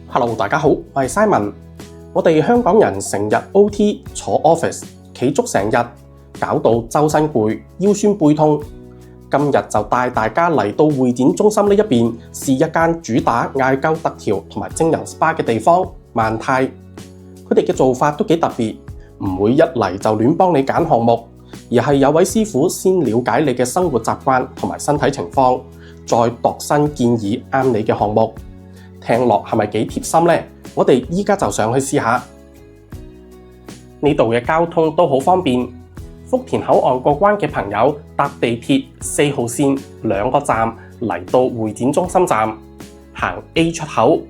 Hello， 大家好，我係 Simon。我哋香港人成日 OT 坐 office，企足成日，搞到周身攰、腰酸背痛。今日就帶大家嚟到會展中心呢一邊，試一間主打艾灸特調同埋精油 SPA 嘅地方萬泰。佢哋嘅做法都幾特別，唔會一嚟就亂幫你揀項目，而係有位師傅先了解你嘅生活習慣同埋身體情況，再度身建議啱你嘅項目。聽落係咪幾貼心呢？我哋依家就上去試下。呢度嘅交通都好方便，福田口岸過關嘅朋友搭地鐵4號線2個站嚟到會展中心站，行 A 出口，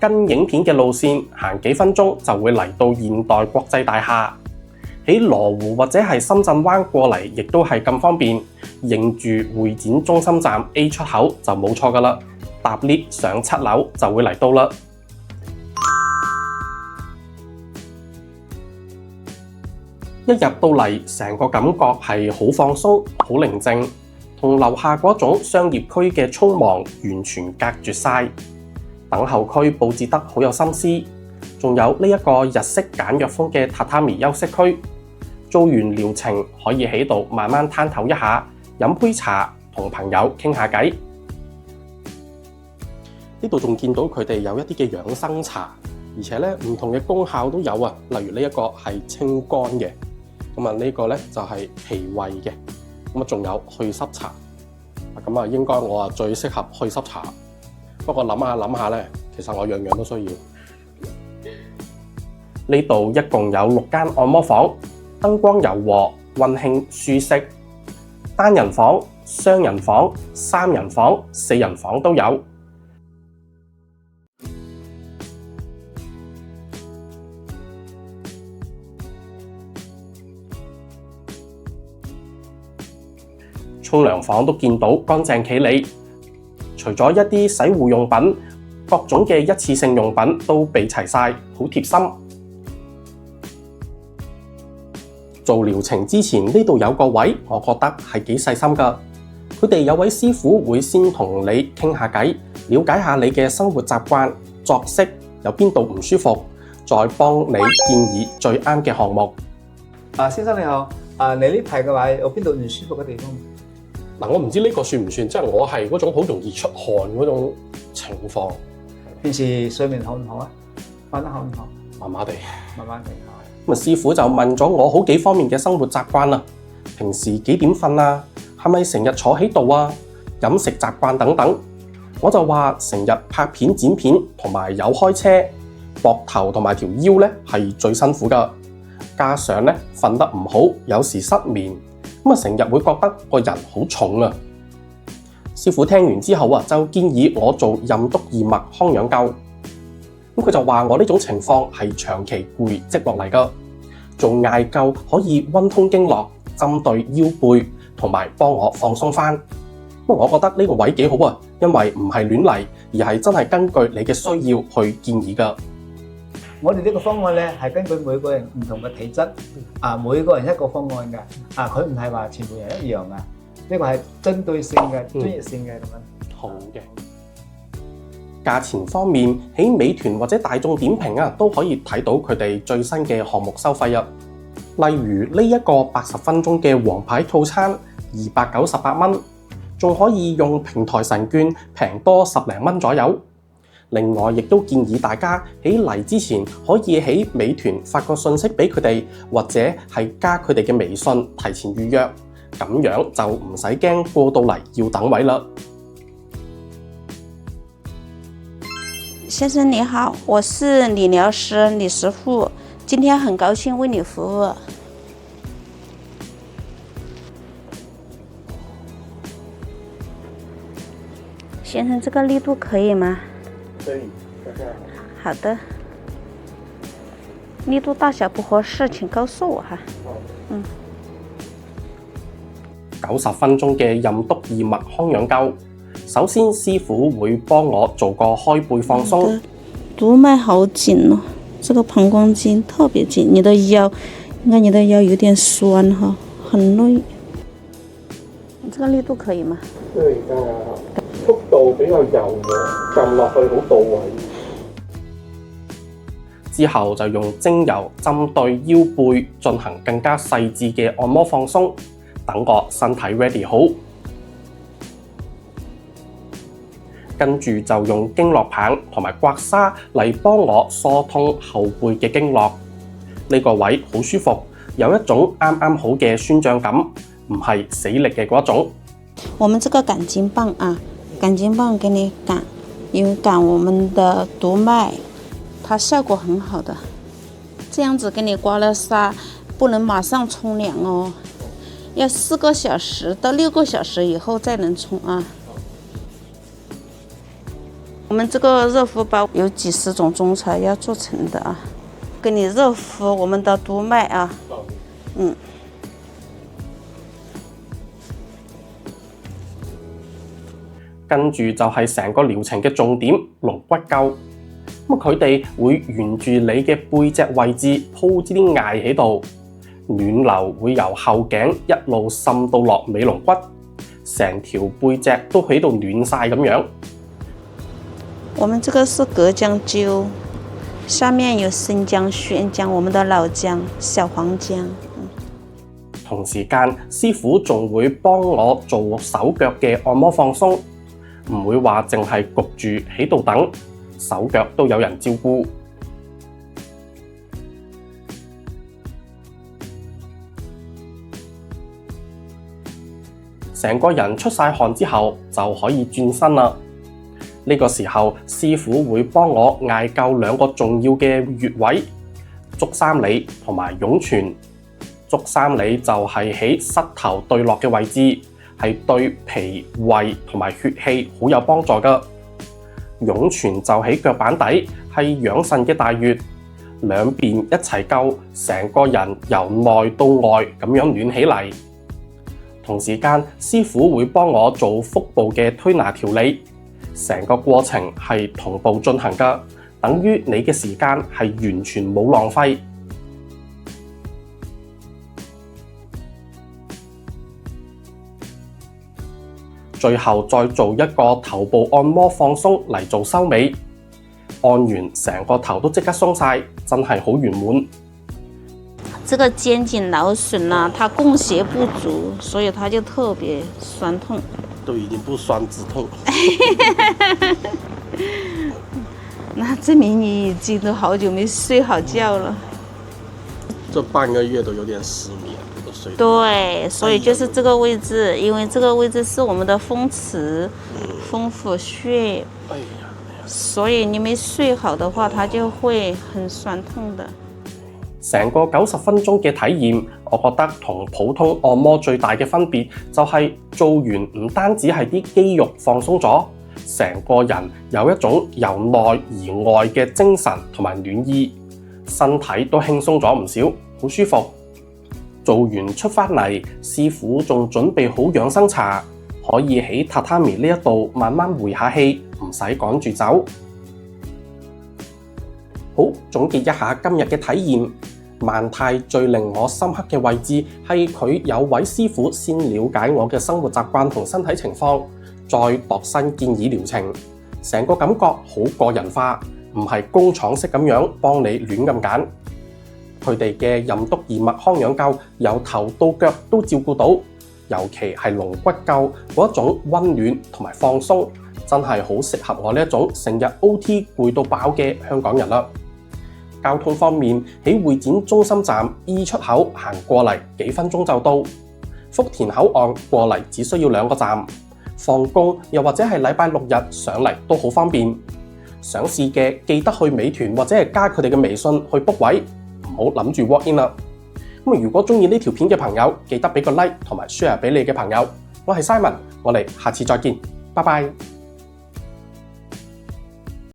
跟影片嘅路線行幾分鐘就會嚟到現代國際大廈。喺羅湖或者係深圳灣過嚟，亦都係咁方便，認住會展中心站 A 出口就冇錯㗎喇。搭 lift 上7樓就會嚟到啦。一入到嚟，成個感覺係好放鬆、好寧靜，同樓下嗰種商業區嘅匆忙完全隔絕晒。等候區佈置得好有心思，仲有呢一個日式簡約風嘅榻榻米休息區。做完療程可以喺度慢慢攤唞一下，飲杯茶，同朋友傾下偈。呢度仲見到佢哋有一啲嘅養生茶，而且咧唔同嘅功效都有啊。例如呢一個係清肝嘅，咁啊呢個咧就係脾胃嘅，咁啊仲有祛濕茶。咁啊應該我啊最適合祛濕茶，不過諗下咧，其實我樣樣都需要。呢度一共有6間按摩房，燈光柔和、溫馨舒適，單人房、雙人房、3人房、4人房都有。沖涼房都見到乾淨企理，除咗一啲洗護用品，各種嘅一次性用品都備齊晒，好貼心。做療程之前呢度有個位，我覺得係幾細心㗎。佢哋有位師傅會先同你傾下偈，了解下你嘅生活習慣、作息有邊度唔舒服，再幫你建議最啱嘅項目。先生你好，你呢排嘅話有邊度唔舒服嘅地方？嗱，我唔知呢個算唔算，即係我係嗰種好容易出汗嗰種情況。平時睡眠好唔好啊？瞓得好唔好？麻麻地。咁啊，師傅就問咗我好幾方面嘅生活習慣啦。平時幾點瞓啊？係咪成日坐喺度啊？飲食習慣等等。我就話成日拍片剪片，同埋有開車，膊頭同埋條腰咧係最辛苦㗎。加上咧瞓得唔好，有時失眠。咁啊，成日會覺得個人好重啊！師傅聽完之後啊，就建議我做任督二脈康養灸。咁佢就話我呢種情況係長期攰積落嚟㗎，做艾灸可以溫通經絡，針對腰背，同埋幫我放鬆返。咁我覺得呢個位幾好啊，因為唔係亂嚟，而係真係根據你嘅需要去建議㗎。我哋呢個方案咧係根據每個人唔同嘅體質，每個人一個方案嘅，佢唔係話全部人一樣嘅，呢個係針對性嘅、專業性嘅咁樣。好嘅。價錢方面，喺美團或者大眾點評啊，都可以睇到佢哋最新嘅項目收費啊。例如呢一個80分鐘嘅皇牌套餐，298蚊，仲可以用平台神券平多10零蚊左右。另外，亦都建議大家喺嚟之前可以喺美團發個信息俾佢哋，或者係加佢哋嘅微信提前預約，咁樣就唔使驚過到嚟要等位啦。先生你好，我是理療師李師傅，今天很高興為你服務。先生，這個力度可以嗎？可以，好的，力度大小不合適，請告訴我哈。90分鐘嘅任督二脈康養灸，首先師傅會幫我做個開背放鬆。督脈好緊哦，這個膀胱經特別緊，你的腰，應該你的腰有點酸哈，很累。你這個力度可以嗎？對，速度比較柔和，撳落去好到位。之後就用精油針對腰背進行更加細緻嘅按摩放鬆，等個身體 ready 好。跟住就用經絡棒同埋刮痧嚟幫我疏通後背嘅經絡。呢個位好舒服，有一種啱啱好嘅酸脹感，唔係死力嘅嗰種。我們這個趕筋棒啊，趕筋棒給你趕，因為趕我們的督脈，它效果很好的。這樣子給你刮了痧，不能馬上沖涼哦，要4個小時到6個小時以後再能沖啊。我們這個熱敷包有幾十種中草藥做成的啊，給你熱敷我們的督脈啊，跟住就係成個療程嘅重點龍骨灸。咁佢哋會沿住你嘅背脊位置鋪支啲艾喺度，暖流會由後頸一路滲到落尾龍骨，成條背脊都喺度暖晒咁樣。我們這個是隔薑灸，下面有生薑、玄薑、我們的老薑、小黃薑。同時間，師傅仲會幫我做手腳嘅按摩放鬆，唔會話淨係焗住喺度等，手腳都有人照顧。成個人出晒汗之後，就可以轉身啦。呢個時候，師傅會幫我艾灸2個重要嘅穴位：足三里同埋湧泉。足三里就係喺膝頭對落嘅位置，係對脾胃同埋血氣好有幫助㗎。湧泉就喺腳板底，係養腎嘅大穴，兩邊一齊灸，成個人由內到外咁樣暖起嚟。同時間，師傅會幫我做腹部嘅推拿調理。成個過程係同步進行㗎，等於你嘅時間係完全冇浪費。最後再做一個頭部按摩放鬆嚟做收尾，按完成個頭都即刻鬆晒，真係好圓滿。這個肩頸勞損啊，它供血不足，所以它就特別酸痛。都已經不酸止痛。那證明你已經都好久沒睡好覺了。這半個月都有點失眠，都睡。對，所以就是這個位置，因為這個位置是我們的風池、風府穴。哎呀，所以你沒睡好的話，它就會很酸痛的。成個90分鐘嘅體驗，我覺得同普通按摩最大嘅分別就係做完唔單止係啲肌肉放鬆咗，成個人有一種由內而外嘅精神同埋暖意，身體都輕鬆咗唔少，好舒服。做完出返嚟，師傅仲準備好養生茶，可以喺榻榻米呢一度慢慢回下氣，唔使趕住走。好，總結一下今日嘅體驗。萬泰最令我深刻嘅位置係佢有位師傅先了解我嘅生活習慣同身體情況，再度身建議療程，成個感覺好個人化，唔係工廠式咁樣幫你亂咁揀。佢哋嘅任督二脈康養灸由頭到腳都照顧到，尤其係龍骨灸嗰種溫暖同埋放鬆，真係好適合我呢一種成日 OT 攰到飽嘅香港人啦。交通方面，喺會展中心站 E 出口行過嚟幾分鐘就到，福田口岸過嚟只需要2個站，放工又或者係禮拜6日上嚟都好方便。想試嘅記得去美團或者係加佢哋嘅微信去 book 位，唔好諗住 walk in 啦。如果中意呢條片嘅朋友，記得俾個 like 同埋 share 俾你嘅朋友。我係 Simon，我哋下次再見，拜拜。